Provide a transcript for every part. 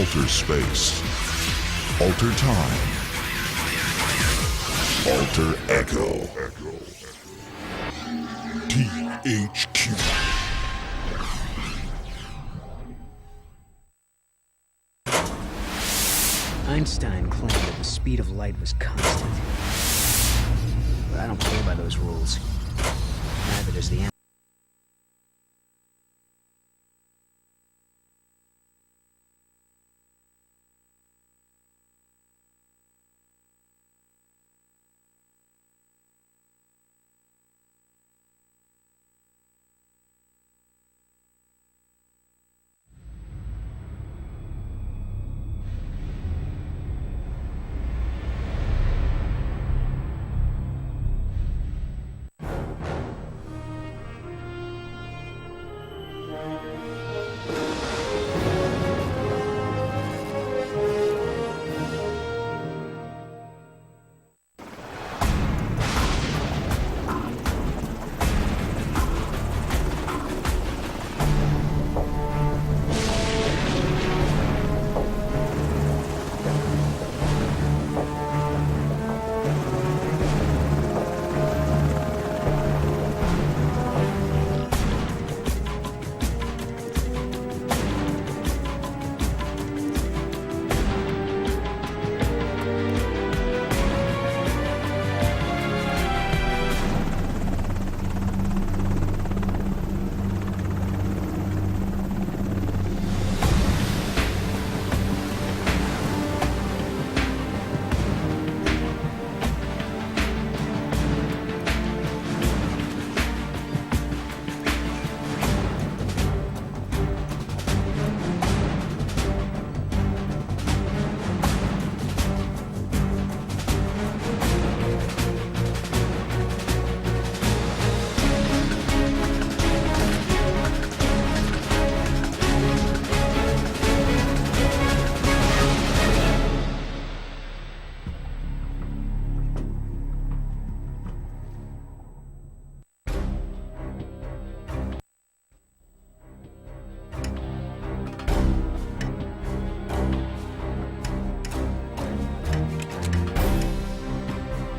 Alter space. Alter time. Alter echo. THQ. Einstein claimed that the speed of light was constant. But I don't play by those rules. Neither does the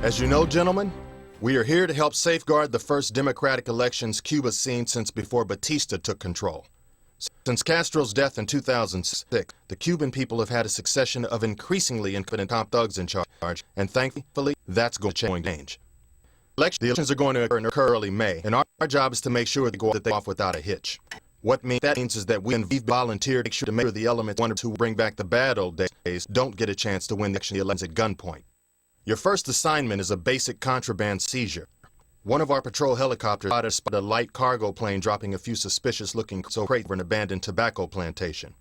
As you know, gentlemen, we are here to help safeguard the first democratic elections Cuba's seen since before Batista took control. Since Castro's death in 2006, the Cuban people have had a succession of increasingly incompetent top thugs in charge, and thankfully, that's going to change. The elections are going to occur early May, and our job is to make sure that they go off without a hitch. What that means is that we've volunteered to make sure the elements who bring back the bad old days don't get a chance to win the elections at gunpoint. Your first assignment is a basic contraband seizure. One of our patrol helicopters spotted a light cargo plane dropping a few suspicious-looking crates for an abandoned tobacco plantation.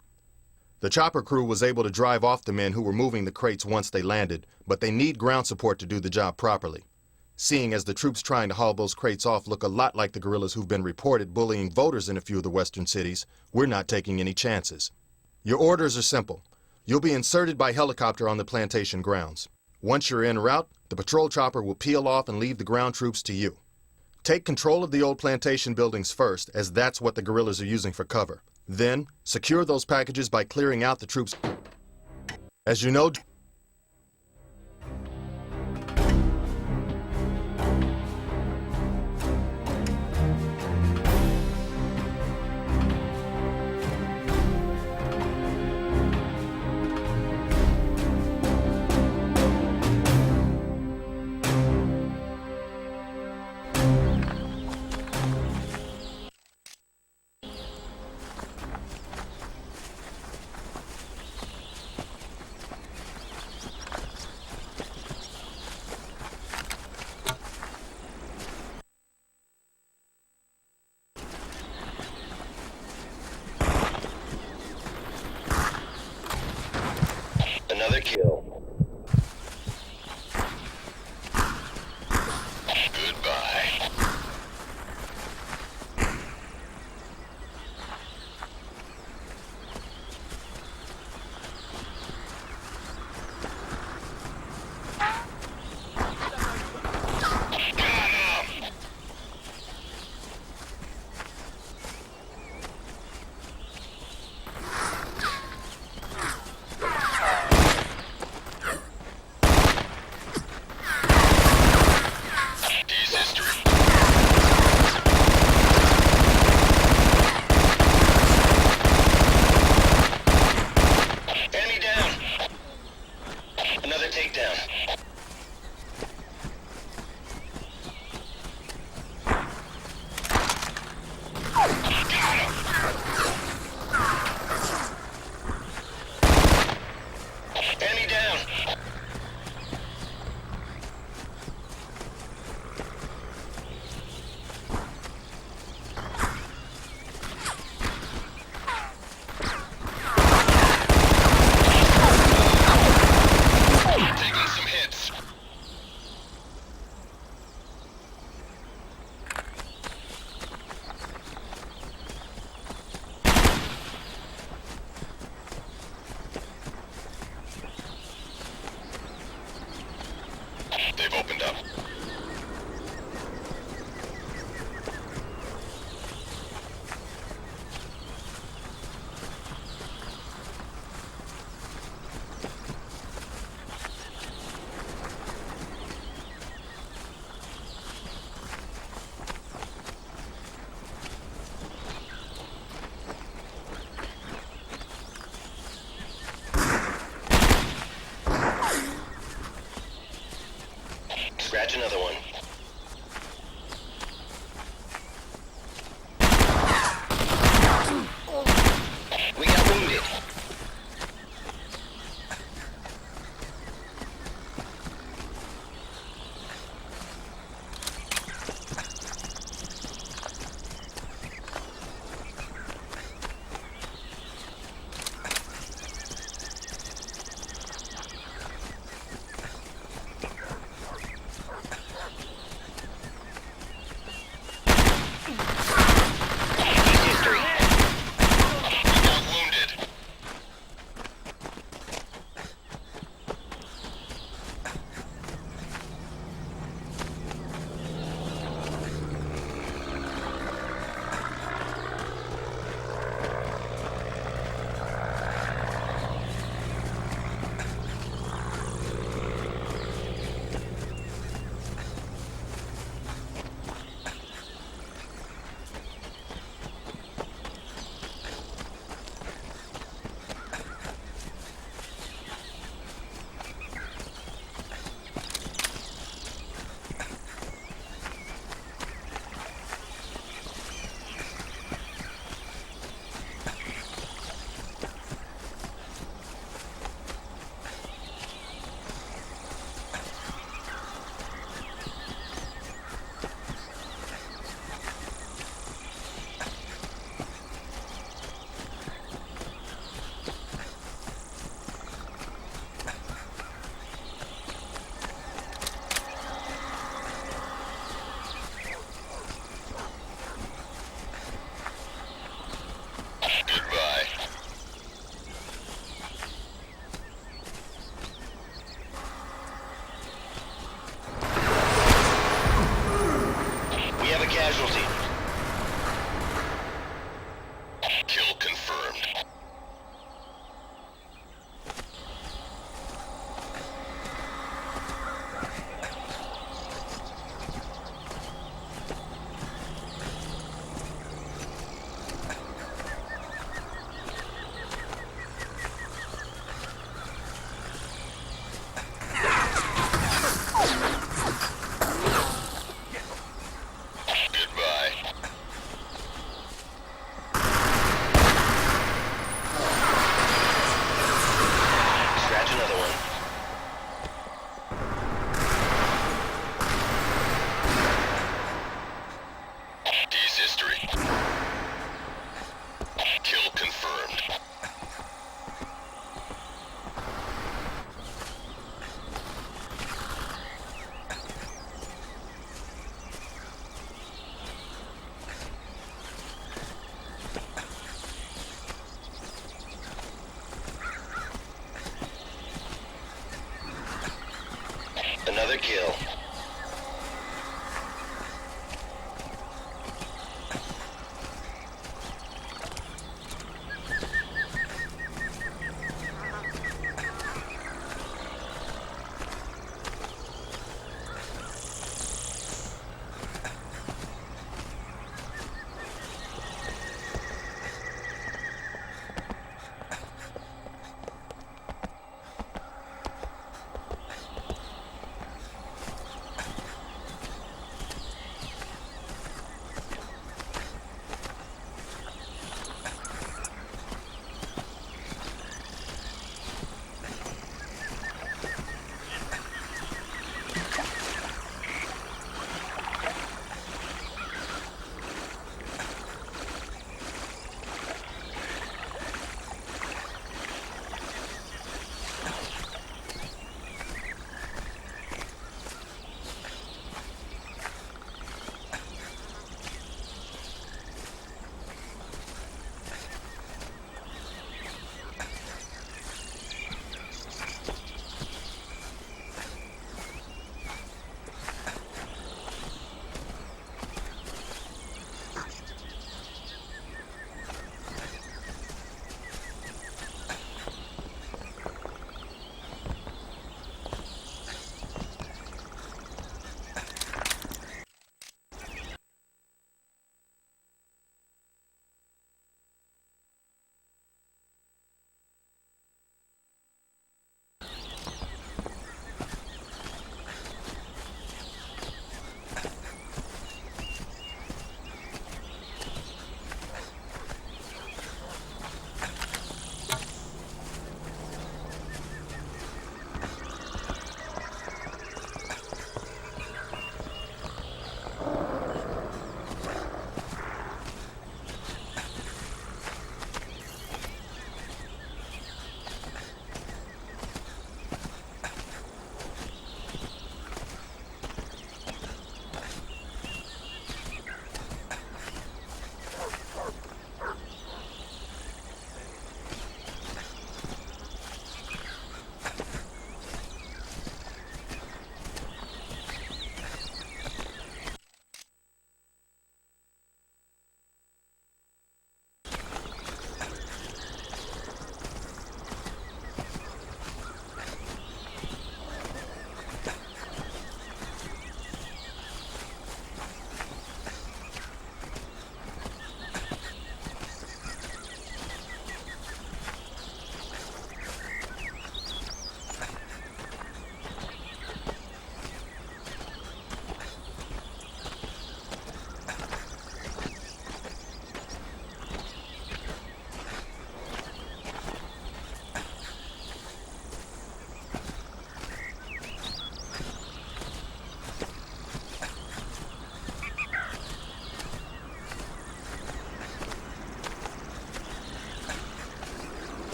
The chopper crew was able to drive off the men who were moving the crates once they landed, but they need ground support to do the job properly. Seeing as the troops trying to haul those crates off look a lot like the guerrillas who've been reported bullying voters in a few of the western cities, we're not taking any chances. Your orders are simple. You'll be inserted by helicopter on the plantation grounds. Once you're en route, the patrol chopper will peel off and leave the ground troops to you. Take control of the old plantation buildings first, as that's what the guerrillas are using for cover. Then, secure those packages by clearing out the troops. As you know, takedown. Enemy down. Taking some hits. They've opened up. Scratch another one. We got wounded. History. We got wounded. Goodbye. We have a casualty. Kill confirmed. Goodbye. Scratch another one. He's history. Kill confirmed. Another kill.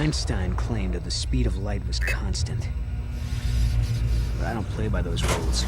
Einstein claimed that the speed of light was constant. But I don't play by those rules.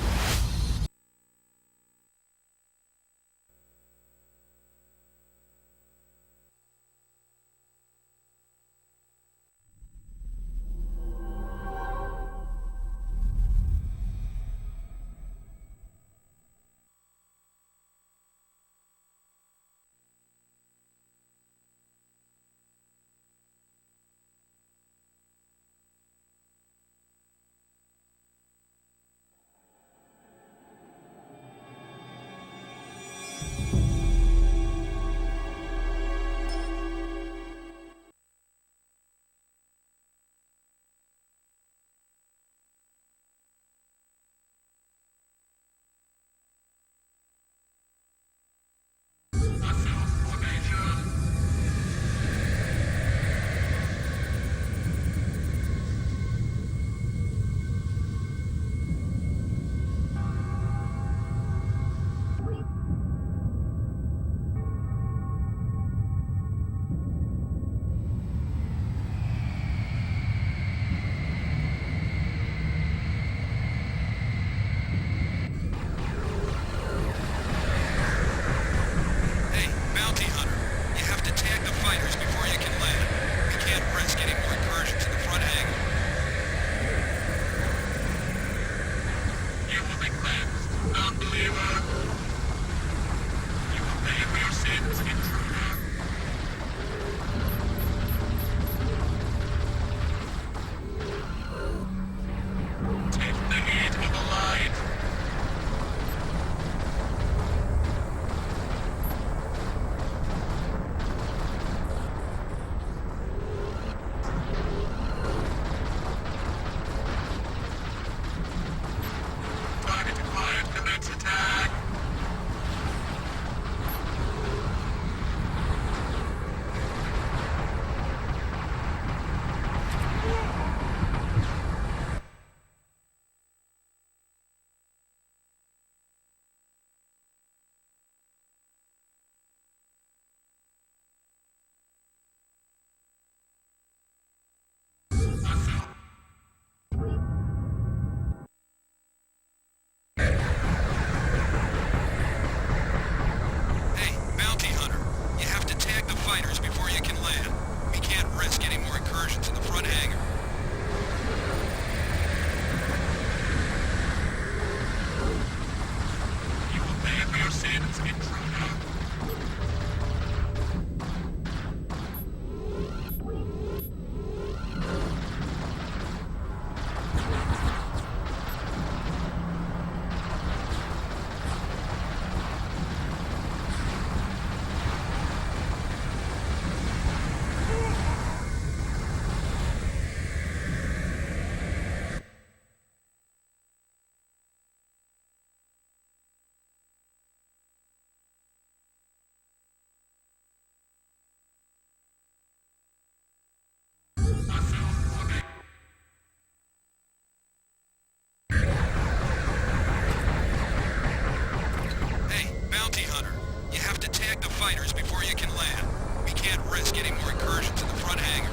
fighters before you can land. We can't risk any more incursions in the front hangar.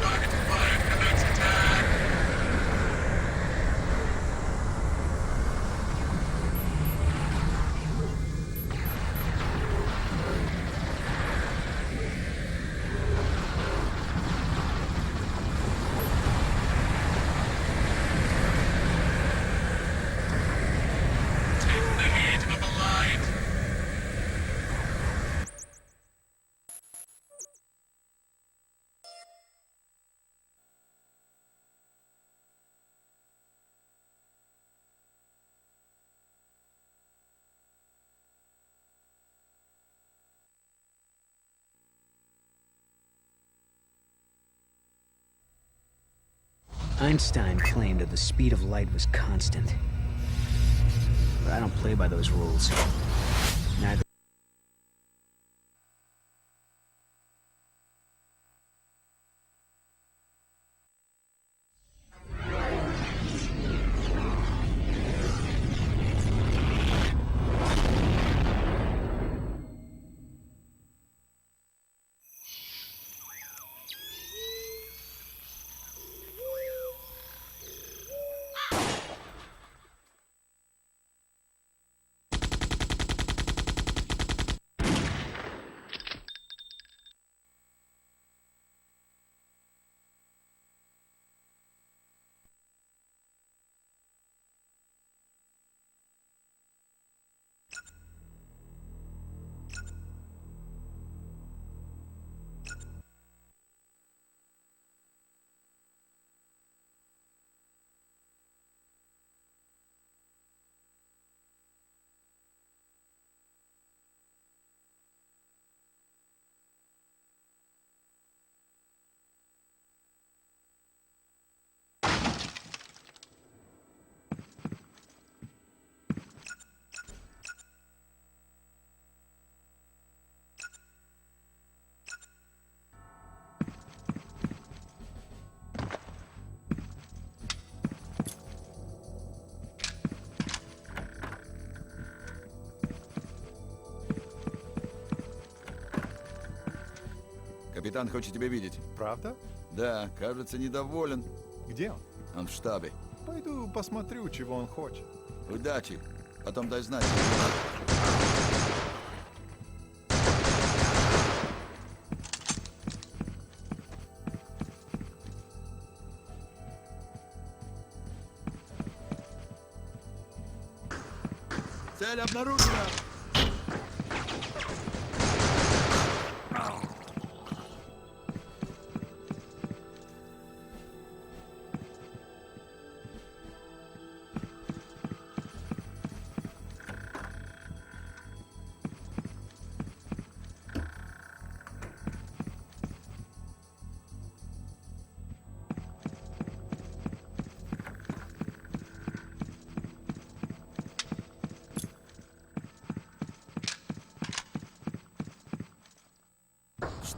Target acquired. Commence attack. Einstein claimed that the speed of light was constant. But I don't play by those rules. Neither. Капитан хочет тебя видеть. Правда? Да, кажется, недоволен. Где он? Он в штабе. Пойду посмотрю, чего он хочет. Удачи. Потом дай знать. Цель обнаружена!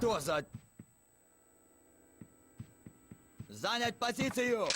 Что за... Занять позицию!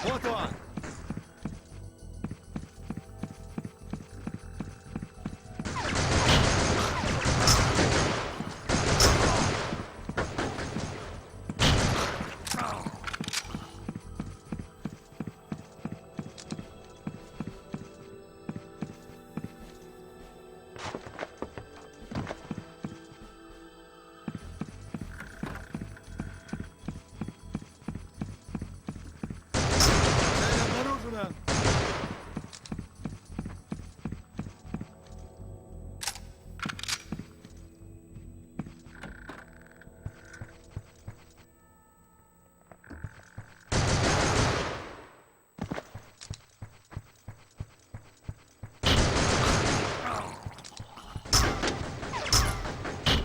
Вот он! Цель обнаружена!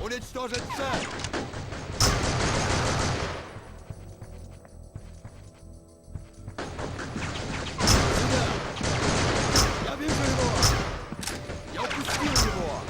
Уничтожить цель! Сюда! Я вижу его! Я упустил его!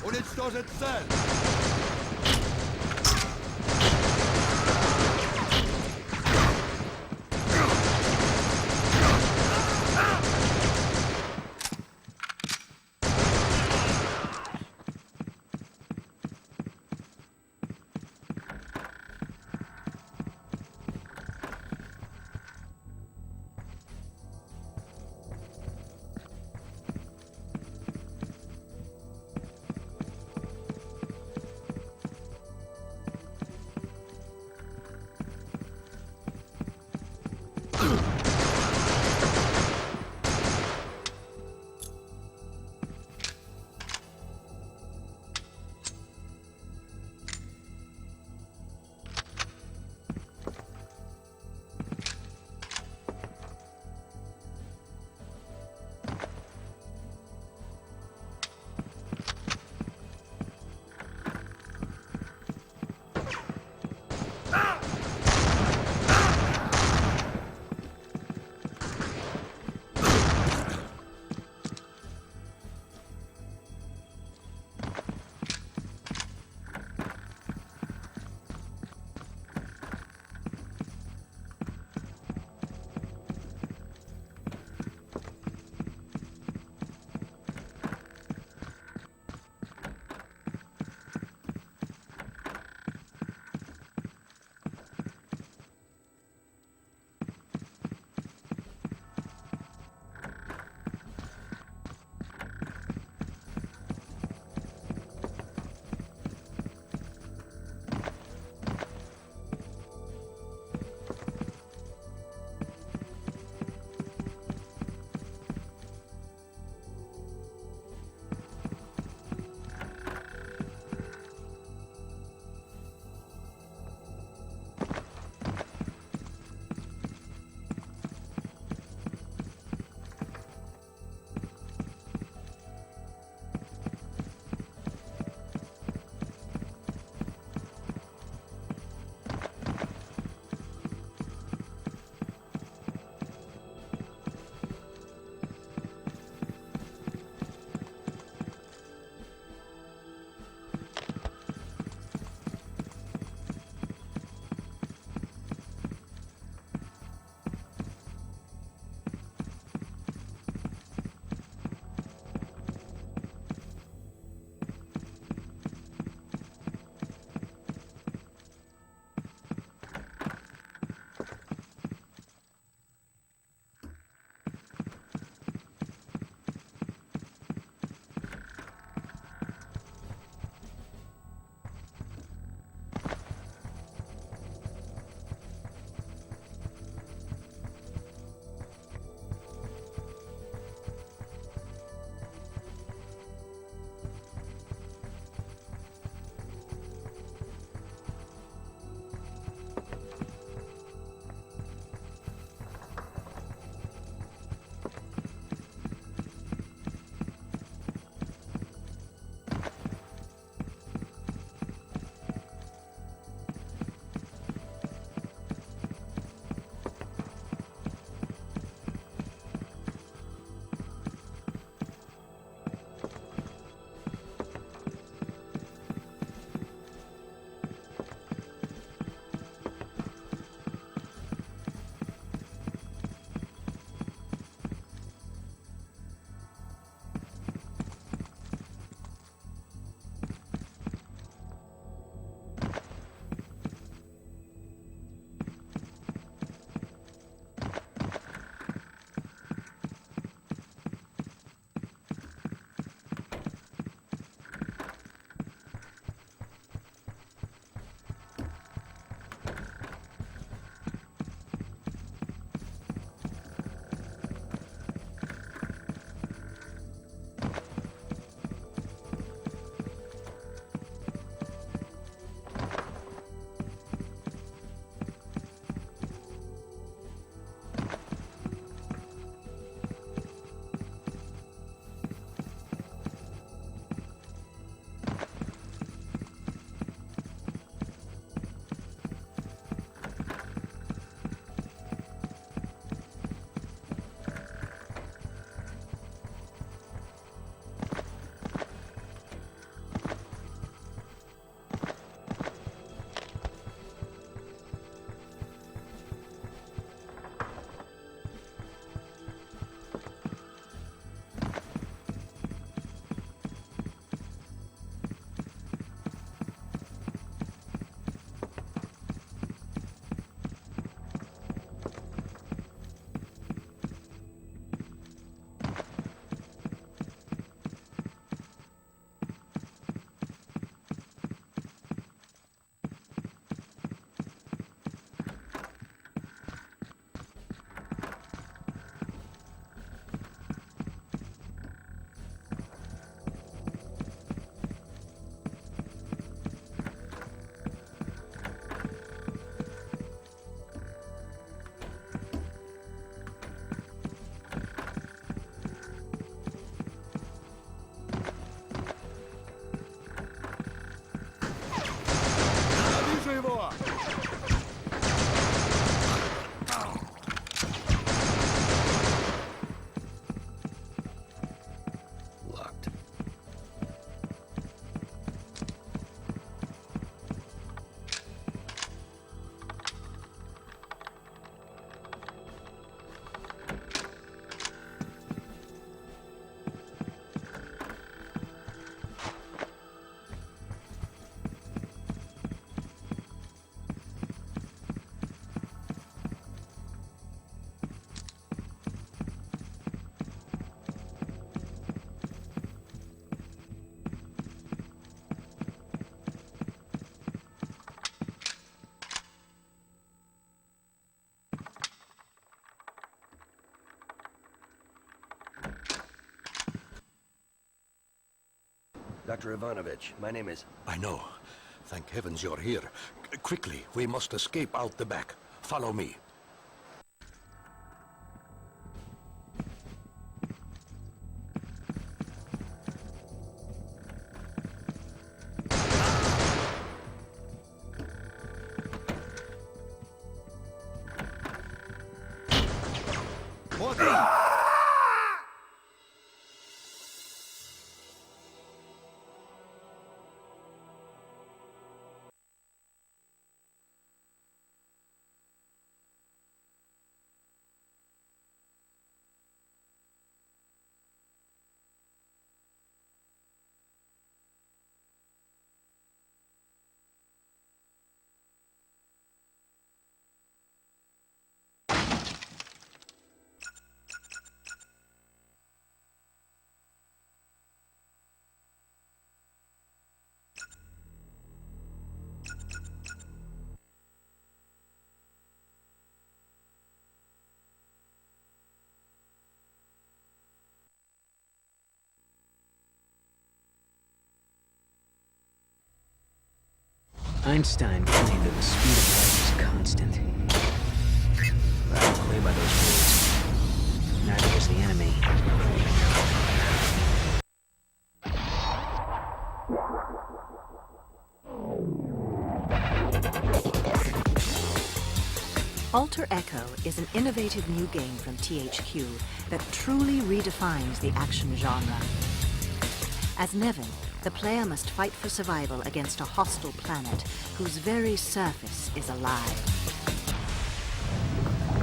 Уничтожить цель! Dr. Ivanovich, my name is... I know. Thank heavens you're here. Quickly, we must escape out the back. Follow me. Einstein claimed that the speed of light was constant. But I don't play by those rules. Neither does the enemy. Alter Echo is an innovative new game from THQ that truly redefines the action genre. As Nevin, the player must fight for survival against a hostile planet whose very surface is alive.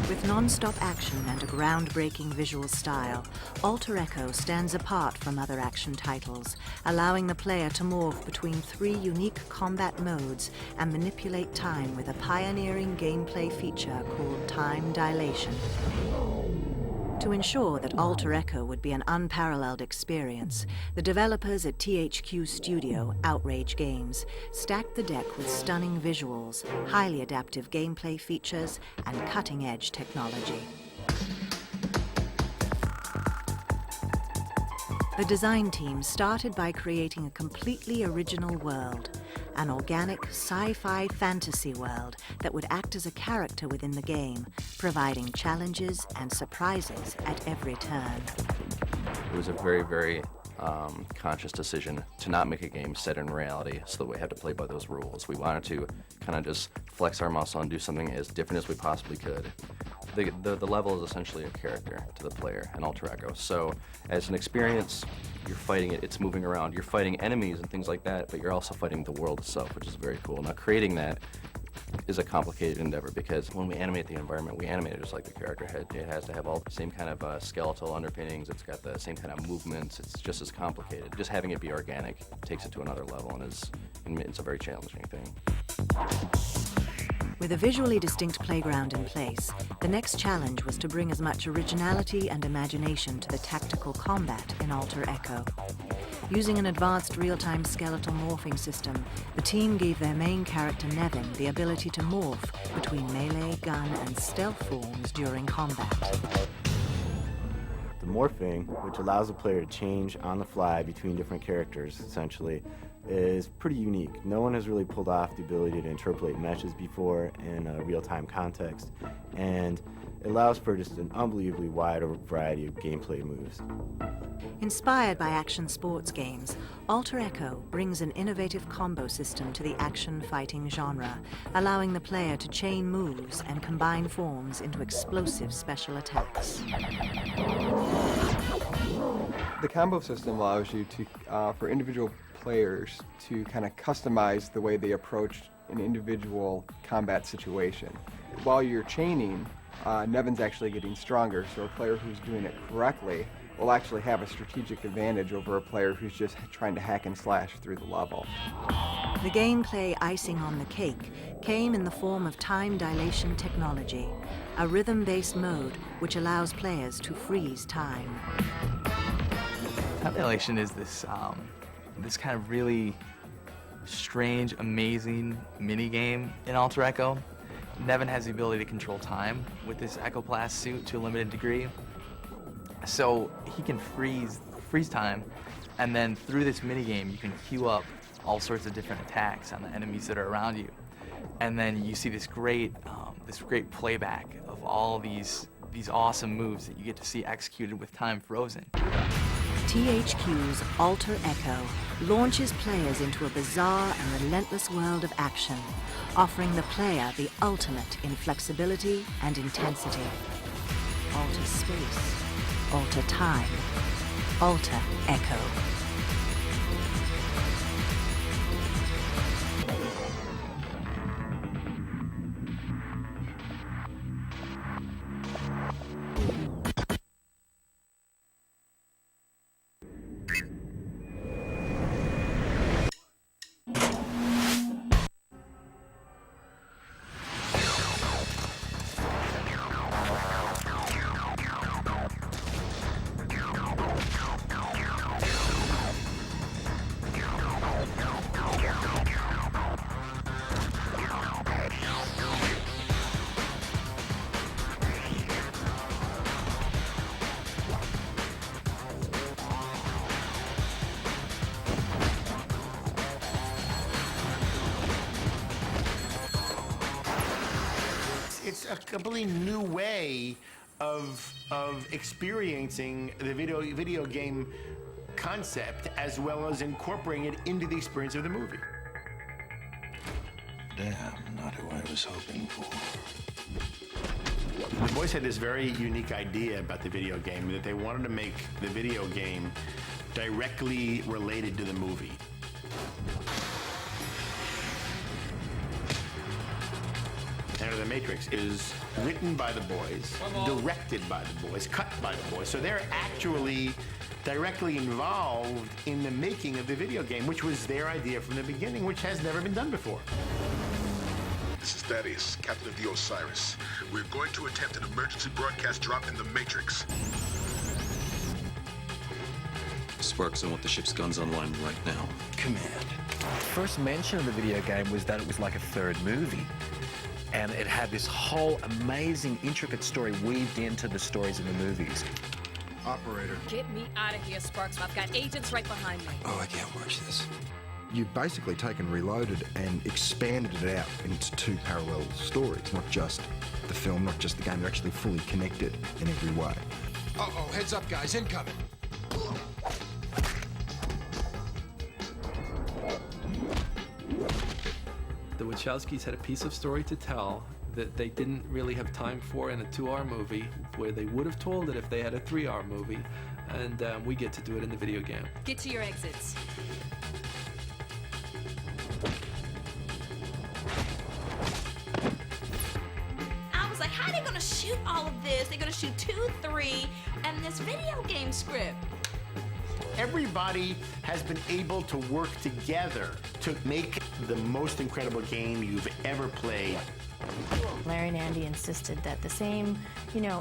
With non-stop action and a groundbreaking visual style, Alter Echo stands apart from other action titles, allowing the player to morph between 3 unique combat modes and manipulate time with a pioneering gameplay feature called time dilation. To ensure that Alter Echo would be an unparalleled experience, the developers at THQ Studio, Outrage Games, stacked the deck with stunning visuals, highly adaptive gameplay features, and cutting-edge technology. The design team started by creating a completely original world, an organic sci-fi fantasy world that would act as a character within the game, providing challenges and surprises at every turn. It was a very, very conscious decision to not make a game set in reality so that we had to play by those rules. We wanted to kind of just flex our muscle and do something as different as we possibly could. The level is essentially a character to the player in Alter Echo. So as an experience, you're fighting it, it's moving around, you're fighting enemies and things like that, but you're also fighting the world itself, which is very cool. Now creating that is a complicated endeavor because when we animate the environment, we animate it just like the character head. It has to have all the same kind of skeletal underpinnings, it's got the same kind of movements, it's just as complicated. Just having it be organic takes it to another level and it's a very challenging thing. With a visually distinct playground in place, the next challenge was to bring as much originality and imagination to the tactical combat in Alter Echo. Using an advanced real-time skeletal morphing system, the team gave their main character Nevin the ability to morph between melee, gun, and stealth forms during combat. The morphing, which allows the player to change on the fly between different characters, essentially, is pretty unique. No one has really pulled off the ability to interpolate meshes before in a real-time context, and it allows for just an unbelievably wide variety of gameplay moves. Inspired by action sports games, Alter Echo brings an innovative combo system to the action fighting genre, allowing the player to chain moves and combine forms into explosive special attacks. The combo system allows you to, for individual players to kind of customize the way they approach an individual combat situation. While you're chaining, Nevin's actually getting stronger, so a player who's doing it correctly will actually have a strategic advantage over a player who's just trying to hack and slash through the level. The gameplay icing on the cake came in the form of time dilation technology, a rhythm-based mode which allows players to freeze time. Time dilation is this kind of really strange, amazing mini-game in Alter Echo. Nevin has the ability to control time with this Echoplast suit to a limited degree. So he can freeze time And then through this minigame, you can queue up all sorts of different attacks on the enemies that are around you. And then you see this great playback of all these awesome moves that you get to see executed with time frozen. THQ's Alter Echo launches players into a bizarre and relentless world of action, offering the player the ultimate in flexibility and intensity. Alter space, alter time, Alter Echo. It's a completely new way of experiencing the video game concept, as well as incorporating it into the experience of the movie. Damn, not who I was hoping for. The boys had this very unique idea about the video game, that they wanted to make the video game directly related to the movie. Enter the Matrix is written by the boys, directed by the boys, cut by the boys. So they're actually directly involved in the making of the video game, which was their idea from the beginning, which has never been done before. This is Thaddeus, Captain of the Osiris. We're going to attempt an emergency broadcast drop in the Matrix. Sparks, I want the ship's guns online right now. Command. First mention of the video game was that it was like a third movie. And it had this whole amazing, intricate story weaved into the stories in the movies. Operator. Get me out of here, Sparks. I've got agents right behind me. Oh, I can't watch this. You've basically taken Reloaded and expanded it out into two parallel stories, not just the film, not just the game. They're actually fully connected in every way. Uh-oh, heads up, guys, incoming. The Wachowskis had a piece of story to tell that they didn't really have time for in a 2-hour movie, where they would have told it if they had a 3-hour movie, and we get to do it in the video game. Get to your exits. I was like, how are they gonna shoot all of this? They're gonna shoot 2, 3, and this video game script. Everybody has been able to work together to make the most incredible game you've ever played. Larry and Andy insisted that the same,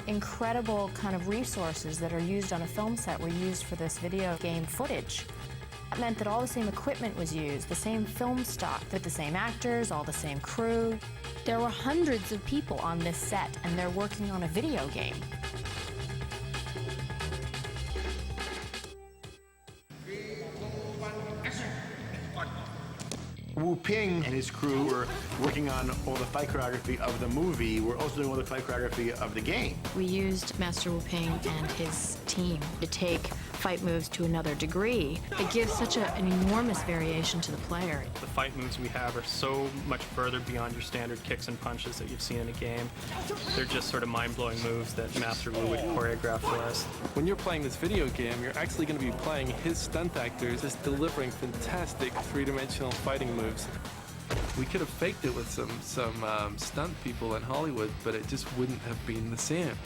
incredible kind of resources that are used on a film set were used for this video game footage. That meant that all the same equipment was used, the same film stock, with the same actors, all the same crew. There were hundreds of people on this set, and they're working on a video game. Wu Ping and his crew were working on all the fight choreography of the movie. We're also doing all the fight choreography of the game. We used Master Wu Ping and his team to take fight moves to another degree. It gives such an enormous variation to the player. The fight moves we have are so much further beyond your standard kicks and punches that you've seen in a game. They're just sort of mind-blowing moves that Master Wu would choreograph for us. When you're playing this video game, you're actually going to be playing his stunt actors just delivering fantastic three-dimensional fighting moves. We could have faked it with some stunt people in Hollywood, but it just wouldn't have been the same.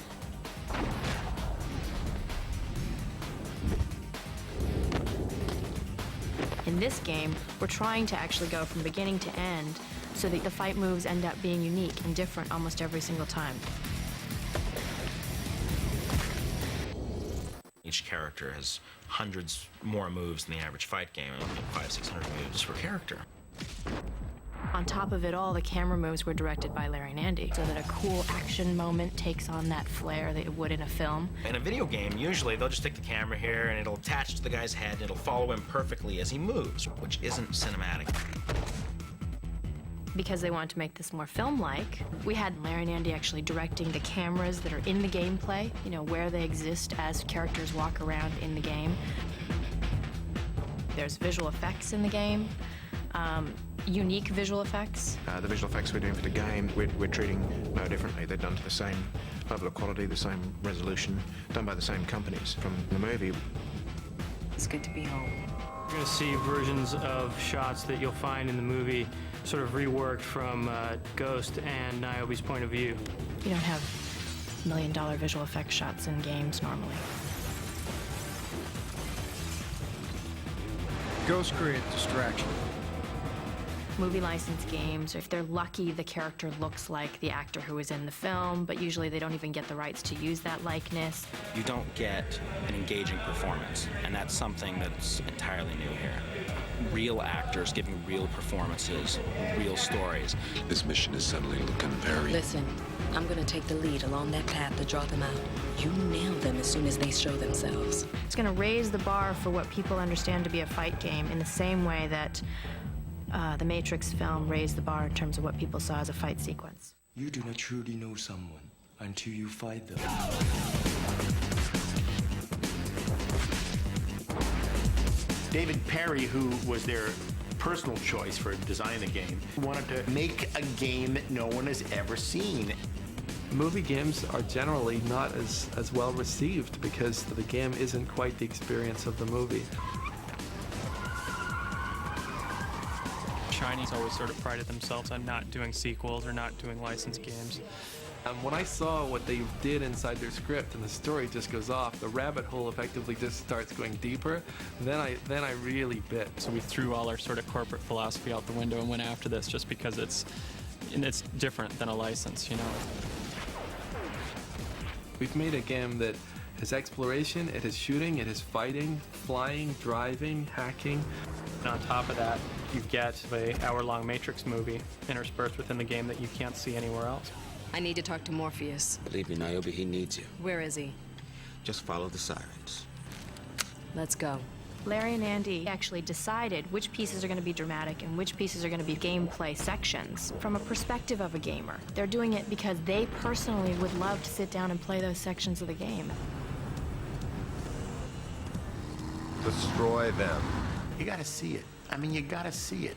In this game, we're trying to actually go from beginning to end so that the fight moves end up being unique and different almost every single time. Each character has hundreds more moves than the average fight game, 500-600 moves per character. On top of it all, the camera moves were directed by Larry and Andy, so that a cool action moment takes on that flair that it would in a film. In a video game, usually they'll just stick the camera here and it'll attach to the guy's head and it'll follow him perfectly as he moves, which isn't cinematic. Because they wanted to make this more film-like, we had Larry and Andy actually directing the cameras that are in the gameplay, you know, where they exist as characters walk around in the game. There's visual effects in the game, unique visual effects. The visual effects we're doing for the game, we're treating no differently. They're done to the same level of quality, the same resolution, done by the same companies from the movie. It's good to be home. You're going to see versions of shots that you'll find in the movie sort of reworked from Ghost and Niobe's point of view. You don't have $1 million visual effects shots in games normally. Ghost create distraction. Movie license games, if they're lucky, the character looks like the actor who was in the film, but usually they don't even get the rights to use that likeness. You don't get an engaging performance, and that's something that's entirely new here. Real actors giving real performances, real stories. This mission is suddenly looking very... Listen, I'm gonna take the lead along that path to draw them out. You nail them as soon as they show themselves. It's gonna raise the bar for what people understand to be a fight game in the same way that the Matrix film raised the bar in terms of what people saw as a fight sequence. You do not truly know someone until you fight them. David Perry, who was their personal choice for designing the game, wanted to make a game that no one has ever seen. Movie games are generally not as well received because the game isn't quite the experience of the movie. Shiny's always sort of prided themselves on not doing sequels or not doing licensed games. When I saw what they did inside their script and the story just goes off, the rabbit hole effectively just starts going deeper, then I really bit. So we threw all our sort of corporate philosophy out the window and went after this just because it's different than a license, you know. We've made a game that has exploration, it has shooting, it has fighting, flying, driving, hacking. And on top of that, you get an hour-long Matrix movie interspersed within the game that you can't see anywhere else. I need to talk to Morpheus. Believe me, Niobe, he needs you. Where is he? Just follow the sirens. Let's go. Larry and Andy actually decided which pieces are going to be dramatic and which pieces are going to be gameplay sections from a perspective of a gamer. They're doing it because they personally would love to sit down and play those sections of the game. Destroy them. You gotta see it. I mean, you gotta see it.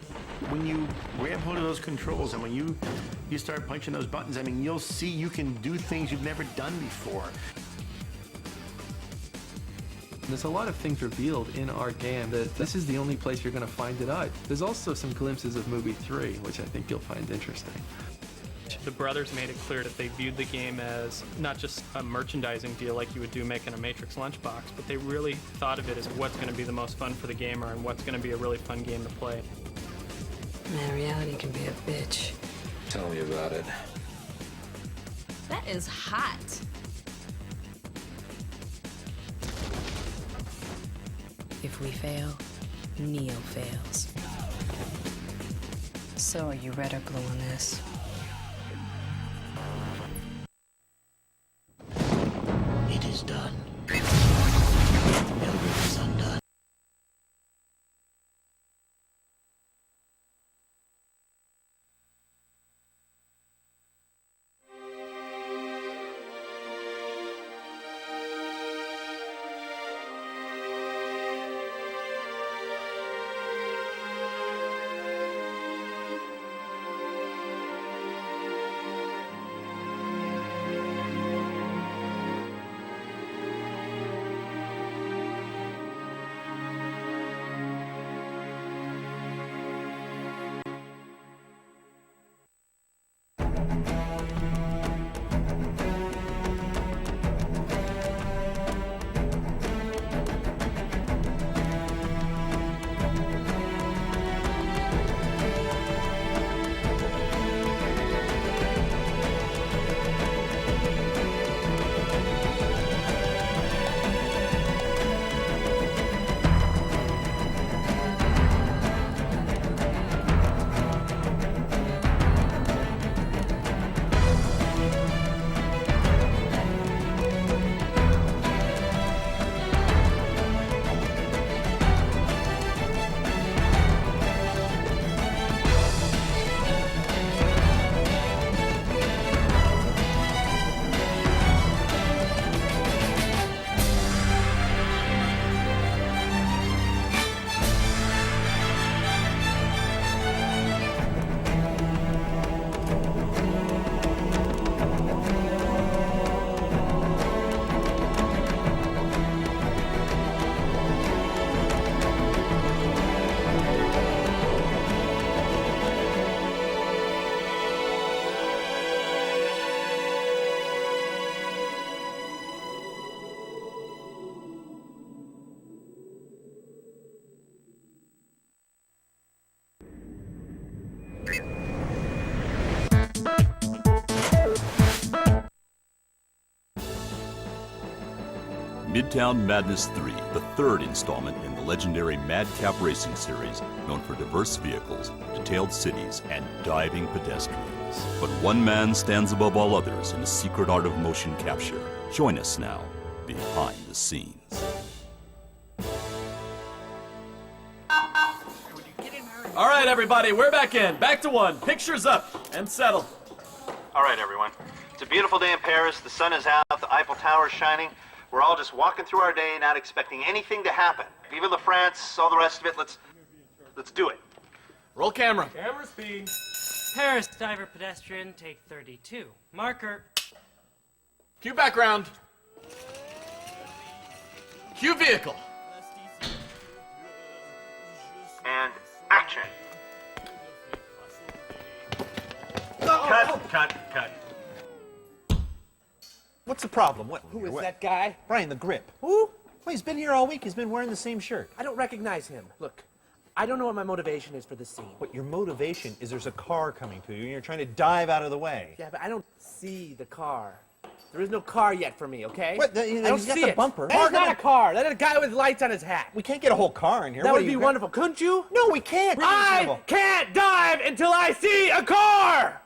When you grab hold of those controls and when you start punching those buttons, I mean, you'll see you can do things you've never done before. There's a lot of things revealed in our game that this is the only place you're going to find it out. There's also some glimpses of movie 3, which I think you'll find interesting. The brothers made it clear that they viewed the game as not just a merchandising deal like you would do making a Matrix lunchbox, but they really thought of it as what's going to be the most fun for the gamer and what's going to be a really fun game to play. Man, reality can be a bitch. Tell me about it. That is hot. If we fail, Neo fails. So are you red or blue on this? It is done. Eldritch is undone. Midtown Madness 3, the third installment in the legendary Madcap Racing series, known for diverse vehicles, detailed cities, and diving pedestrians. But one man stands above all others in the secret art of motion capture. Join us now, behind the scenes. All right, everybody, we're back in. Back to one. Pictures up and settle. All right, everyone. It's a beautiful day in Paris. The sun is out. The Eiffel Tower's shining. We're all just walking through our day, not expecting anything to happen. Vive la France, all the rest of it. Let's do it. Roll camera. Camera speed. Paris diver pedestrian, take 32. Marker. Cue background. Cue vehicle. And action. Cut. What's the problem? Who is that guy? Brian the Grip. Who? Well, he's been here all week. He's been wearing the same shirt. I don't recognize him. Look, I don't know what my motivation is for this scene. What your motivation is there's a car coming to you and you're trying to dive out of the way. Yeah, but I don't see the car. There is no car yet for me, okay? What? I don't He's got see the it. bumper. That's not a car. That's a guy with lights on his hat. We can't get a whole car in here. That would be wonderful. Couldn't you? No, we can't. I can't dive until I see a car!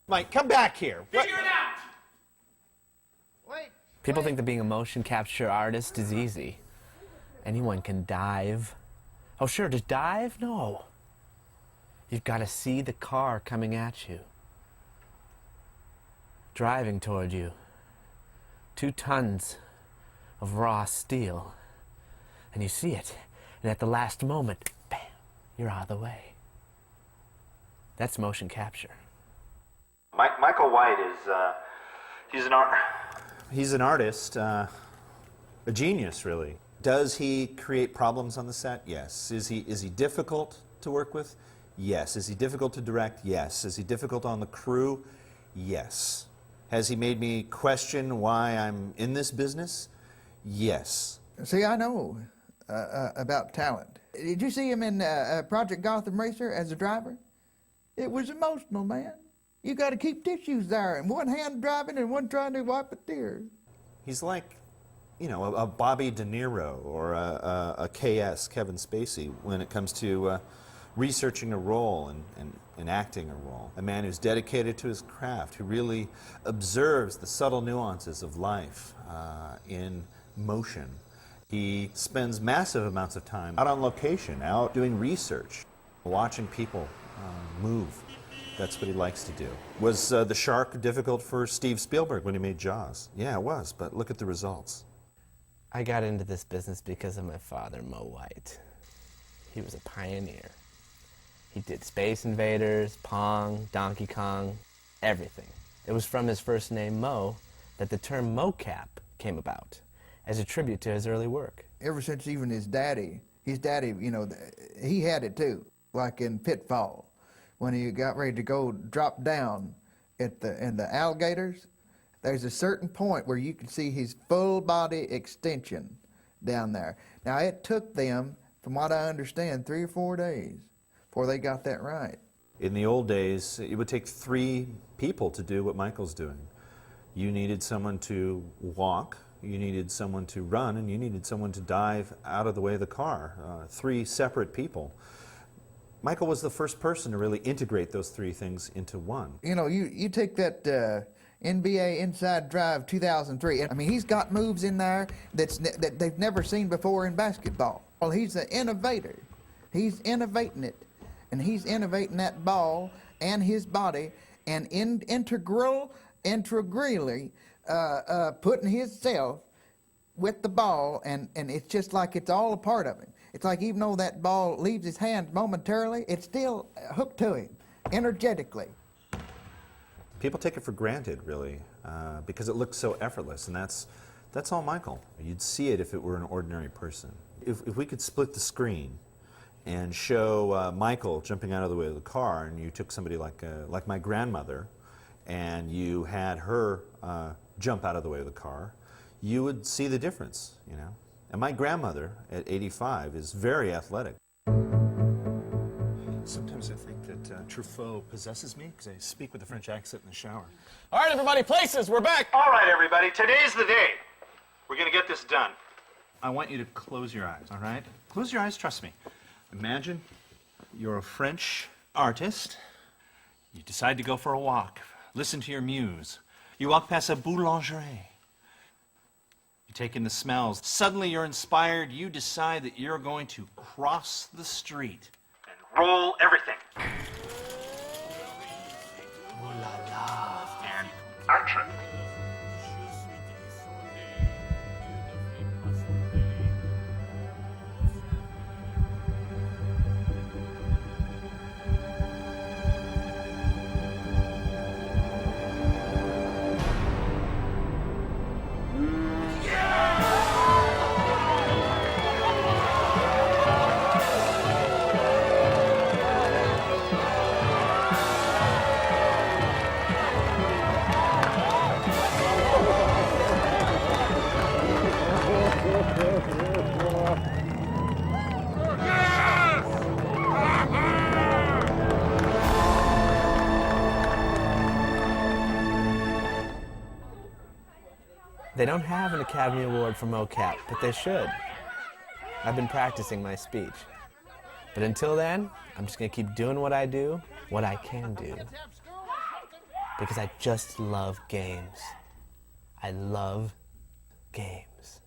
Mike, come back here. Figure it out! People think that being a motion capture artist is easy. Anyone can dive. Oh, sure, just dive? No. You've got to see the car coming at you. Driving toward you. 2 tons of raw steel. And you see it. And at the last moment, bam, you're out of the way. That's motion capture. Michael White is, he's He's an artist, a genius, really. Does he create problems on the set? Yes. Is he difficult to work with? Yes. Is he difficult to direct? Yes. Is he difficult on the crew? Yes. Has he made me question why I'm in this business? Yes. See, I know about talent. Did you see him in Project Gotham Racer as a driver? It was emotional, man. You got to keep tissues there, and one hand driving and one trying to wipe a tear. He's like, you know, a Bobby De Niro or a KS, Kevin Spacey, when it comes to researching a role and acting a role. A man who's dedicated to his craft, who really observes the subtle nuances of life in motion. He spends massive amounts of time out on location, out doing research, watching people move. That's what he likes to do. Was the shark difficult for Steve Spielberg when he made Jaws? Yeah, it was, but look at the results. I got into this business because of my father, Mo White. He was a pioneer. He did Space Invaders, Pong, Donkey Kong, everything. It was from his first name, Mo, that the term mocap came about, as a tribute to his early work. Ever since even his daddy, you know, he had it too, like in Pitfall. When he got ready to go drop down in the alligators, there's a certain point where you can see his full body extension down there. Now, it took them, from what I understand, 3 or 4 days before they got that right. In the old days, it would take 3 people to do what Michael's doing. You needed someone to walk, you needed someone to run, and you needed someone to dive out of the way of the car. 3 separate people. Michael was the first person to really integrate those 3 things into one. You know, you take that NBA Inside Drive 2003. I mean, he's got moves in there that they've never seen before in basketball. Well, he's an innovator. He's innovating it. And he's innovating that ball and his body and integrally putting himself with the ball, and it's just like it's all a part of him. It's like even though that ball leaves his hand momentarily, it's still hooked to him, energetically. People take it for granted, really, because it looks so effortless, and that's all Michael. You'd see it if it were an ordinary person. If we could split the screen and show Michael jumping out of the way of the car, and you took somebody like my grandmother, and you had her jump out of the way of the car, you would see the difference, you know. And my grandmother, at 85, is very athletic. Sometimes I think that Truffaut possesses me because I speak with a French accent in the shower. All right, everybody, places, we're back. All right, everybody, today's the day. We're gonna get this done. I want you to close your eyes, all right? Close your eyes, trust me. Imagine you're a French artist. You decide to go for a walk. Listen to your muse. You walk past a boulangerie. You take in the smells. Suddenly you're inspired. You decide that you're going to cross the street. And roll everything. Ooh la la. And action. They don't have an Academy Award for mocap, but they should. I've been practicing my speech. But until then, I'm just gonna keep doing what I do, what I can do. Because I just love games. I love games.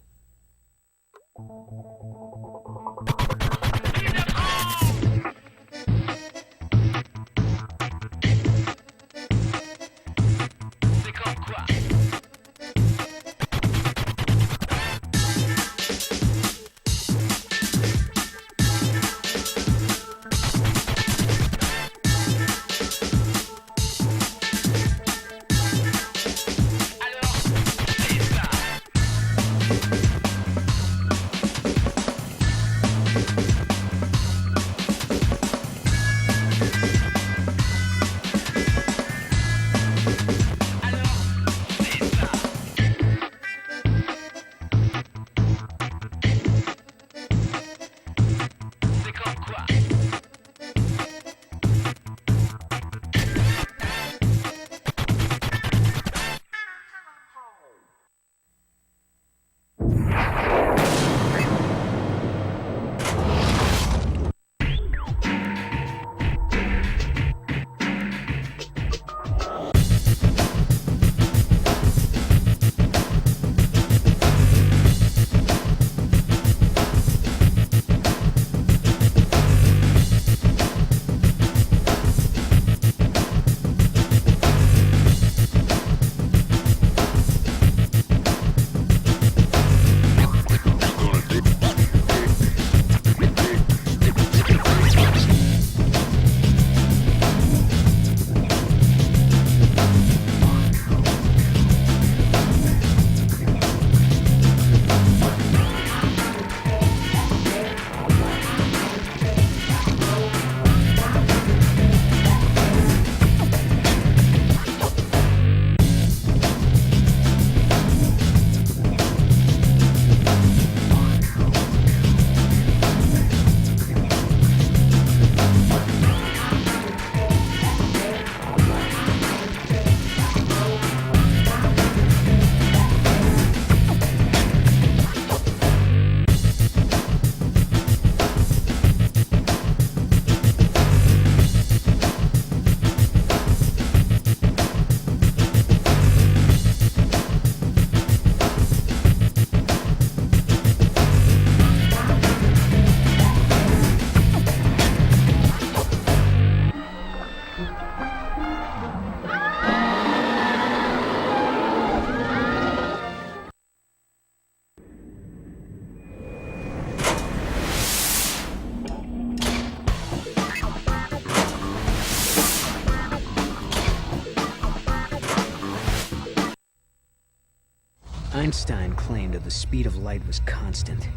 Einstein claimed that the speed of light was constant.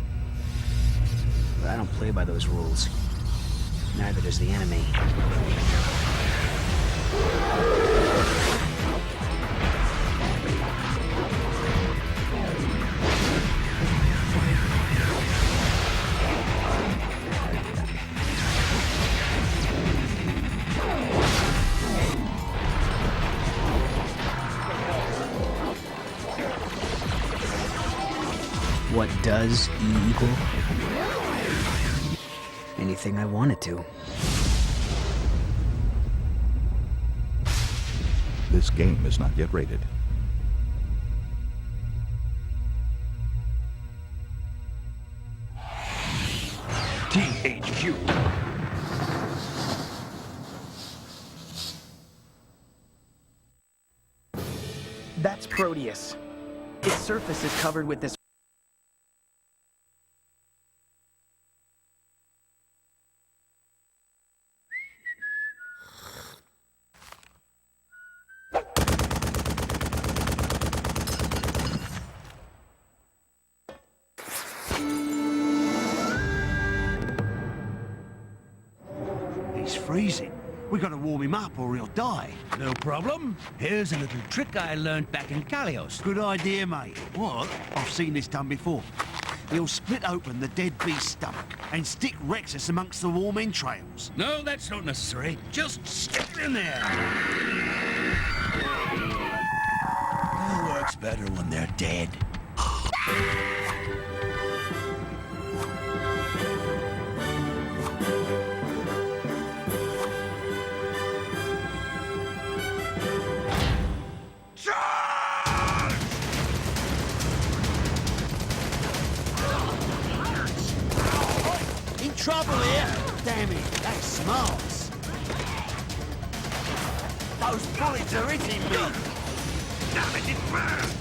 But I don't play by those rules. Neither does the enemy. What does E equal? Anything I want it to. This game is not yet rated. THQ. That's Proteus. Its surface is covered with this. He's freezing. We gotta warm him up or he'll die. No problem. Here's a little trick I learned back in Kalios. Good idea, mate. What? I've seen this done before. He'll split open the dead beast's stomach and stick Rexus amongst the warm entrails. No, that's not necessary. Just stick it in there. It works better when they're dead. Trouble here! Damn it, that's smart. Those bullets are hitting me! Damn it, it burns!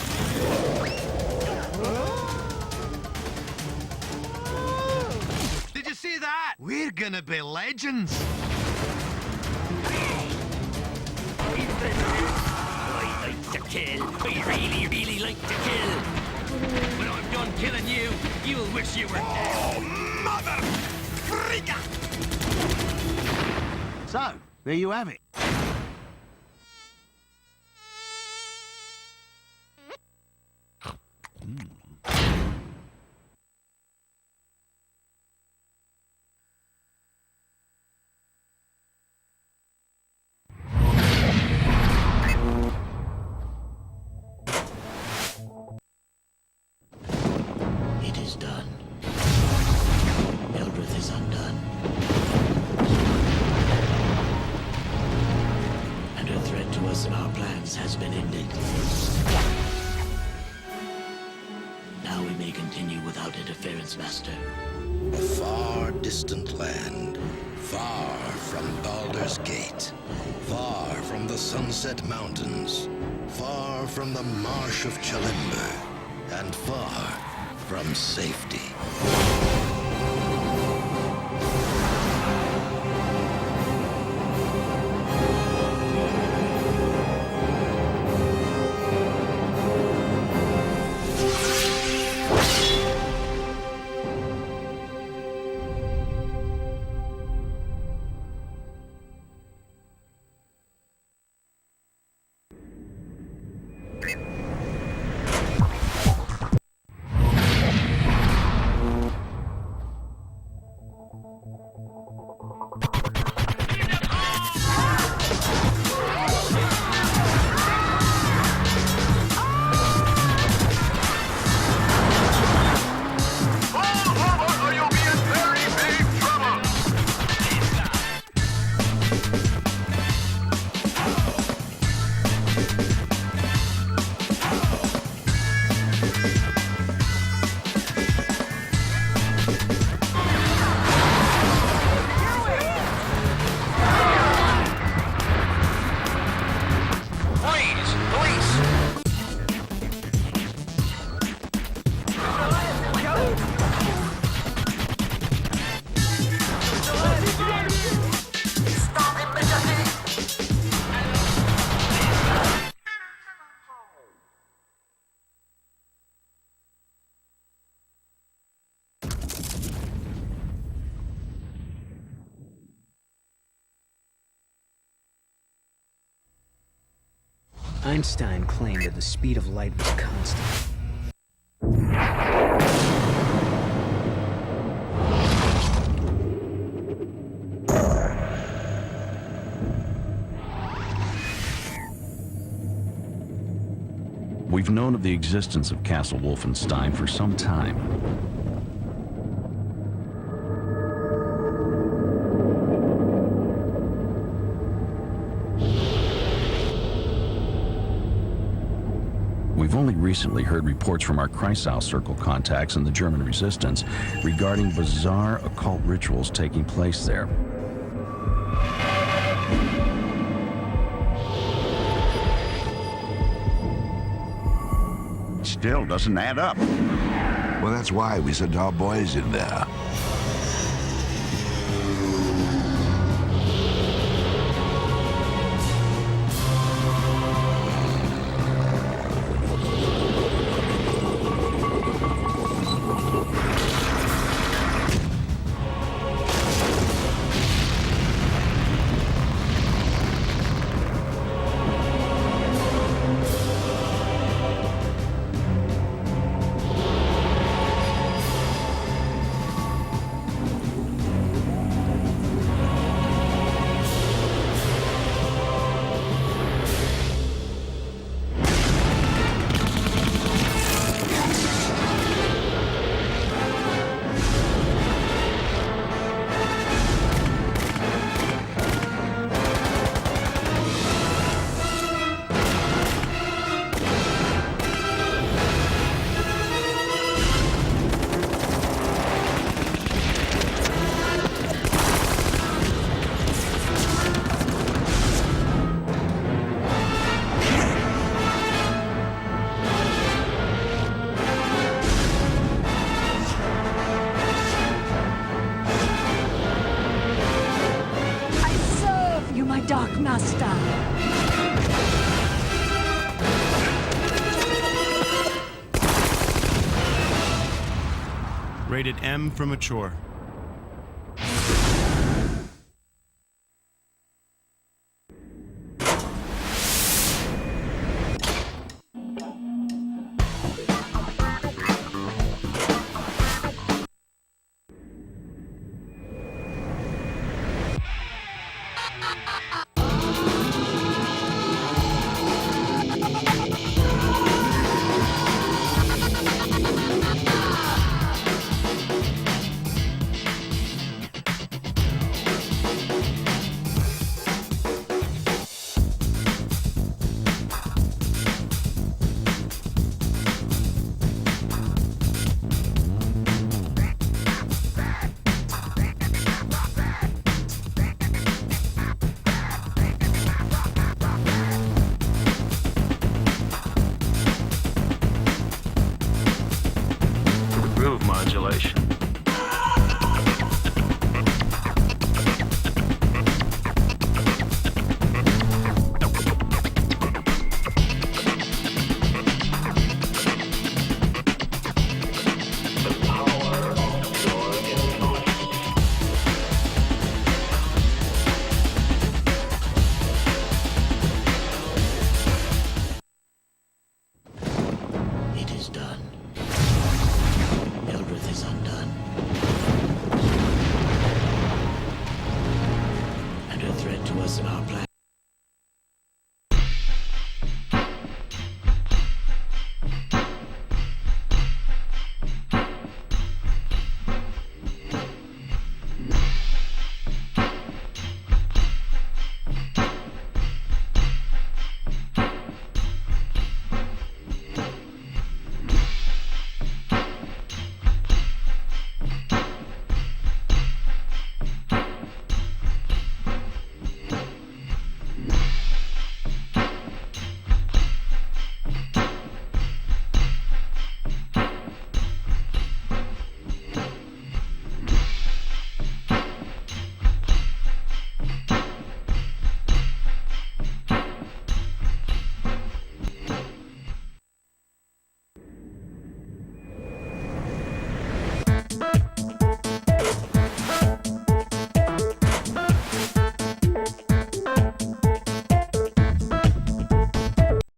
Did you see that? We're gonna be legends! I like to kill. I really, really like to kill. When I'm done killing you, you'll wish you were dead. Oh, mother! So, there you have it. It is done. Eldrith is undone. And her threat to us and our plans has been ended. Now we may continue without interference, Master. A far distant land, far from Baldur's Gate, far from the Sunset Mountains, far from the marsh of Chalimber, and far from safety. Einstein claimed that the speed of light was constant. We've known of the existence of Castle Wolfenstein for some time. We've only recently heard reports from our Kreisau Circle contacts and the German resistance regarding bizarre occult rituals taking place there. Still doesn't add up. Well, that's why we sent our boys in there. Dark Master. Rated M for mature.